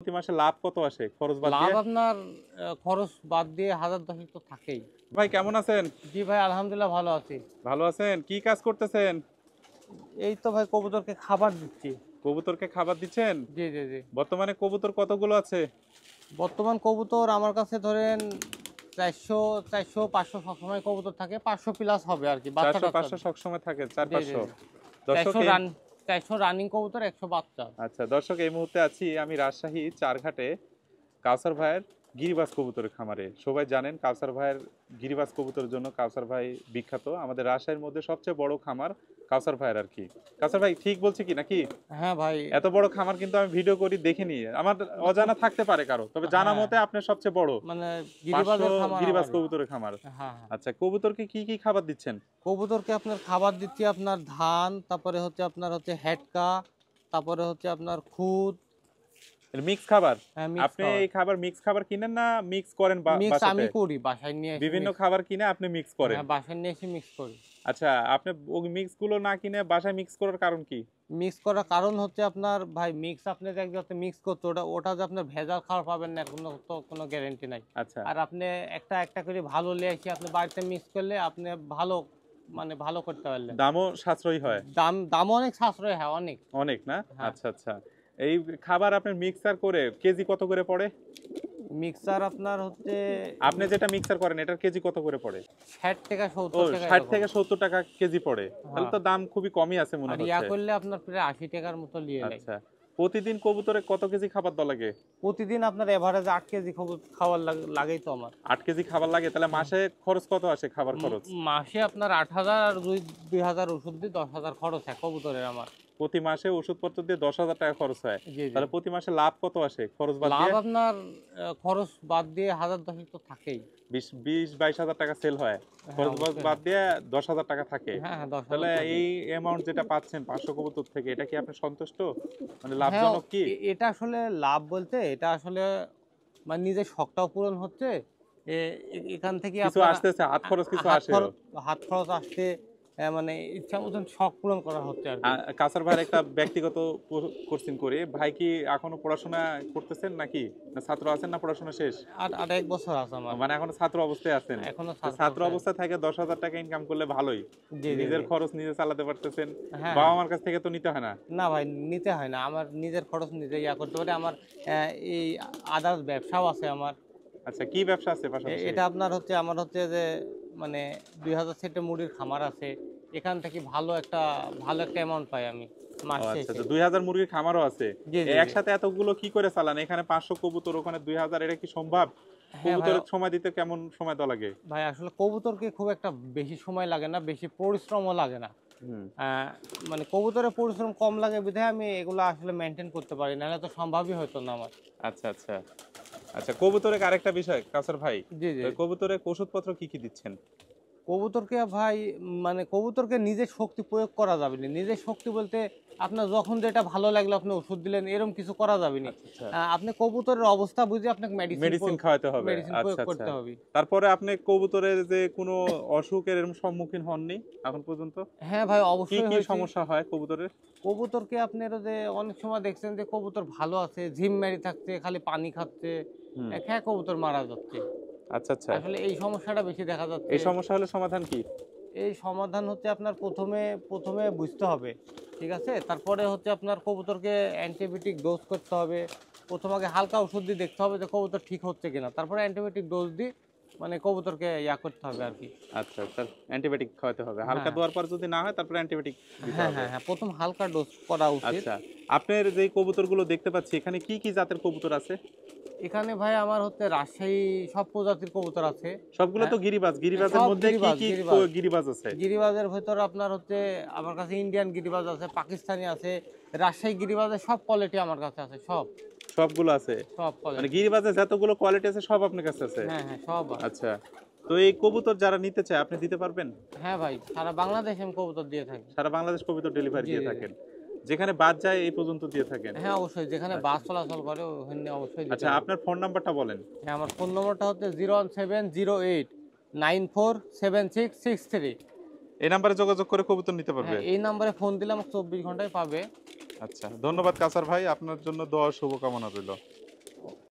প্রতি মাসে লাভ কত আসে খরচ বাদ লাভ দিয়ে? আপনার খরচ বাদ দিয়ে 1000-10 তো থাকেই। ভাই কেমন আছেন? জি ভাই, আলহামদুলিল্লাহ ভালো আছি। ভালো আছেন? কি কাজ করতেছেন? এই তো ভাই কবুতরকে খাবার দিচ্ছি। কবুতরকে খাবার দিচ্ছেন? জি জি জি। বর্তমানে কবুতর কতগুলো আছে? বর্তমান কবুতর আমার কাছে ধরেন 400 400 500 সবসময় কবুতর থাকে, 500 প্লাস হবে আর কি, বাচ্চা 400 টাচ্চা। 500 সবসময় থাকে, জি জি 400 জি। 500। দর্শক 400 রান 400 রানিং কবুতর, 100 বাচ্চা। আচ্ছা দর্শক, এই মুহূর্তে আছি আমি রাজশাহী চারঘাটে কাউসার ভাইয়ের গিরিবাজ কবুতরের খামারে। সবাই জানেন কাউসার ভাইয়ের গিরিবাজ কবুতরের জন্য কাউসার ভাই বিখ্যাত। আমাদের রাজশাহীর মধ্যে সবচেয়ে বড় খামার কাউসার ভাইয়ের আর কি। কাউসার ভাই ঠিক বলছি কি নাকি? হ্যাঁ ভাই। এত বড় খামার কিন্তু আমি ভিডিও করি দেখিনি, আমার অজানা থাকতে পারে কারো, তবে জানা হ্যাঁ, মতে আপনার সবচেয়ে বড় মানে 500 গিরিবাজের খামার গিরিবাজ আমারই। কবুতরের খামার। হ্যাঁ হ্যাঁ। আচ্ছা, কবুতরকে কি কি খাবার দিচ্ছেন? কবুতরকে আপনার খাবার দিচ্ছি, আপনার ধান, তারপরে হচ্ছে আপনার হচ্ছে হেডকা, তারপরে হচ্ছে আপনার খুদ। মিক্স খাবার? হ্যাঁ, মিক্স আপনি খাবার। এই খাবার মিক্স খাবার কিনেন না মিক্স করেন মিক্স বাসাতে? আমি করি, বাসায় নিয়ে এসে বিভিন্ন মিক্স। খাবার কিনে আপনি মিক্স করেন? হ্যাঁ, বাসায় নিয়ে এসে মিক্স করি। আচ্ছা, আপনি ওই মিক্স গুলো না কিনে বাসায় মিক্স করার কারণ কি? মিক্স করার কারণ হচ্ছে আপনার ভাই, মিক্স আপনি যে একসাথে মিক্স করতে, ওটা ওটা যে আপনার ভেজাল খাবার পাবেন না, কোনো তো কোনো গ্যারান্টি নাই। আচ্ছা আর আপনি একটা একটা করে ভালো নিয়ে এসে আপনি বাড়িতে মিক্স করলে আপনি ভালো, মানে ভালো করতে পারলেন। দামও সাশ্রয়ী হয়? দামও অনেক সাশ্রয় হয়, অনেক। অনেক না? হ্যাঁ। আচ্ছা আচ্ছা। এই খাবার আপনি মিক্সার করে কেজি কত করে পড়ে? মিক্সার আপনার হচ্ছে আপনি যেটা মিক্সার করেন এটার কেজি কত করে পড়ে? 60 টাকা ও 70 টাকা 60 এরকম। থেকে 70 টাকা কেজি পড়ে, তাহলে হ্যাঁ। তো দাম খুবই কমই আছে মনে আর ইয়া হচ্ছে। করলে আপনার প্রায় 80 টাকার মতো নিয়ে নেয়। আচ্ছা, প্রতিদিন কবুতরে কত কেজি খাবার দেওয়া লাগে? প্রতিদিন আপনার এভারেজ 8 কেজি খাবার লাগেই তো আমার। 8 কেজি খাবার লাগে, তাহলে মাসে খরচ কত আসে খাবার খরচ? মাসে আপনার 8000 আর 2000 ওষুধ দিয়ে 10,000 খরচ হয় কবুতরের আমার। প্রতি মাসে ওষুধপত্র দিয়ে 10,000 টাকা খরচ হয়, জি জি। তাহলে প্রতি মাসে লাভ কত আসে খরচ বাদ লাভ দিয়ে? আপনার খরচ বাদ দিয়ে 1000-10 তো থাকেই। 20-22 হাজার টাকা সেল হয়, হ্যাঁ, খরচ অবশ্যই। বাদ দিয়ে 10,000 টাকা থাকে। হ্যাঁ হ্যাঁ, 10,000 তাহলে থাকে। এই অ্যামাউন্ট যেটা পাচ্ছেন 500 কবুতর থেকে, এটা কি আপনি সন্তুষ্ট? মানে হ্যাঁ, লাভজনক কি? এটা আসলে লাভ বলতে, এটা আসলে মানে নিজের শখটাও পূরণ হচ্ছে। এখান থেকে কিছু আপনার আসতেছে, হাত খরচ কিছু হাত আসেও। খরচ, হাত খরচ আসছে, মানে ইচ্ছা মতন শখ পূরণ করা হচ্ছে আর কি। কাসার ভাইয়ের একটা ব্যক্তিগত কোশ্চেন করি, ভাই কি এখনো পড়াশোনা করতেছেন নাকি, না ছাত্র আছেন, না পড়াশোনা শেষ? আর আর 1 বছর আছে আমার। মানে এখনো ছাত্র অবস্থায় আছেন? এখনো তো ছাত্র অবস্থায়। অবস্থায় থেকে 10,000 টাকা ইনকাম করলে ভালোই, জি জি নিজের জি। খরচ নিজে চালাতে পারতেছেন। হ্যাঁ বাবা হ্যাঁ। মার কাছ থেকে তো নিতে হয় না? না ভাই, নিতে হয় না, আমার নিজের খরচ নিজে ইয়া করতে পারি। আমার এই আদার্স ব্যবসাও আছে আমার। আচ্ছা, কি ব্যবসা আছে পাশাপাশি? এটা আপনার হচ্ছে, আমার হচ্ছে যে মানে 2000 সেটে মুরগির খামার আছে। এখান থেকে ভালো একটা অ্যামাউন্ট পাই আমি মাস ও আচ্ছা শেষে। আচ্ছা, 2000 মুরগির খামারও আছে? জি জি জি। একসাথে এতগুলো কি করে চালান? এখানে 500 কবুতর, ওখানে 2000, এটা কি সম্ভব? হ্যাঁ ভাই। কবুতরের সময় দিতে কেমন সময় দেওয়া লাগে? ভাই আসলে কবুতরকে খুব একটা বেশি সময় লাগে না, বেশি পরিশ্রমও লাগে না। হুম। আহ, মানে কবুতরের পরিশ্রম কম লাগে বিধায় আমি এগুলো আসলে মেনটেন করতে পারি, নাহলে তো সম্ভবই হতো না আমার। আচ্ছা আচ্ছা। আচ্ছা, কবুতরের আরেকটা বিষয় কাসার ভাই, জি জি। কবুতরের ওষুধপত্র কি কি দিচ্ছেন? কবুতরকে ভাই, মানে কবুতরকে নিজের শক্তি প্রয়োগ করা যাবে না। নিজের শক্তি বলতে আপনার যখন যেটা ভালো লাগলো আপনি ওষুধ দিলেন, এরকম কিছু করা যাবে না। আচ্ছা। আপনি কবুতরের অবস্থা বুঝে আপনাকে মেডিসিন খাওয়াতে হবে? মেডিসিন প্রয়োগ আচ্ছা আচ্ছা। করতে হবে। তারপরে আপনি কবুতরের যে কোনো অসুখের এরকম সম্মুখীন হননি এখন পর্যন্ত? হ্যাঁ ভাই, কি অবশ্যই কি হয়েছে। সমস্যা হয় কবুতরের? কবুতরকে আপনারা যে অনেক সময় দেখছেন যে কবুতর ভালো আছে, ঝিম মেরে থাকছে, খালি পানি খাচ্ছে, হুম। খেয়ে কবুতর মারা যাচ্ছে। আচ্ছা আচ্ছা। আসলে এই সমস্যাটা বেশি দেখা যাচ্ছে। এই সমস্যা হলে সমাধান কি? এই সমাধান হচ্ছে আপনার প্রথমে প্রথমে বুঝতে হবে, ঠিক আছে? তারপরে হচ্ছে আপনার কবুতরকে অ্যান্টিবায়োটিক ডোজ করতে হবে। প্রথম আগে হালকা ওষুধ দিয়ে দেখতে হবে যে কবুতর ঠিক হচ্ছে কিনা, তারপরে অ্যান্টিবায়োটিক ডোজ দিয়ে মানে কবুতরকে ইয়া করতে হবে আর কি। আচ্ছা, তার অ্যান্টিবায়োটিক খাওয়াতে হবে। হালকা হ্যাঁ দেওয়ার পর যদি না হয় তারপরে অ্যান্টিবায়োটিক দিতে হ্যাঁ হবে। হ্যাঁ হ্যাঁ, প্রথম হালকা ডোজ করা উচিত। আচ্ছা, আপনার যে কবুতরগুলো দেখতে পাচ্ছি এখানে কি কি জাতের কবুতর আছে? এখানে ভাই আমার হচ্ছে রাজশাহী সব প্রজাতির কবুতর আছে। সবগুলো তো গিরিবাজ। গিরিবাজের সব মধ্যে কি কি গিরিবাজ। গিরিবাজ আছে? গিরিবাজের ভেতর আপনার হচ্ছে আমার কাছে ইন্ডিয়ান গিরিবাজ আছে, পাকিস্তানি আছে, রাজশাহী গিরিবাজের সব কোয়ালিটি আমার কাছে আছে, সব সবগুলো আছে? সব মানে কোয়ালিটি। গিরিবাজের যতগুলো কোয়ালিটি আছে সব আপনার কাছে আছে? হ্যাঁ হ্যাঁ, সব আছে। আচ্ছা, তো এই কবুতর যারা নিতে চায় আপনি দিতে পারবেন? হ্যাঁ ভাই, সারা বাংলাদেশে আমি কবুতর দিয়ে থাকি। সারা বাংলাদেশ কবুতর ডেলিভারি জি দিয়ে জি জি। থাকেন? যেখানে বাদ যায় এই পর্যন্ত দিয়ে থাকেন? হ্যাঁ অবশ্যই, যেখানে আচ্ছা বাস চলাচল করে ওখানে অবশ্যই দিতে আচ্ছা, পারি। আপনার ফোন নাম্বারটা বলেন। হ্যাঁ, আমার ফোন নম্বরটা হচ্ছে 01708947663। এই নাম্বারে যোগাযোগ করে কবুতর নিতে পারবে? হ্যাঁ, এই নাম্বারে ফোন দিলে আমাকে 24 ঘন্টায় পাবে। আচ্ছা, ধন্যবাদ কাসার ভাই, আপনার জন্য দোয়া শুভকামনা রইল।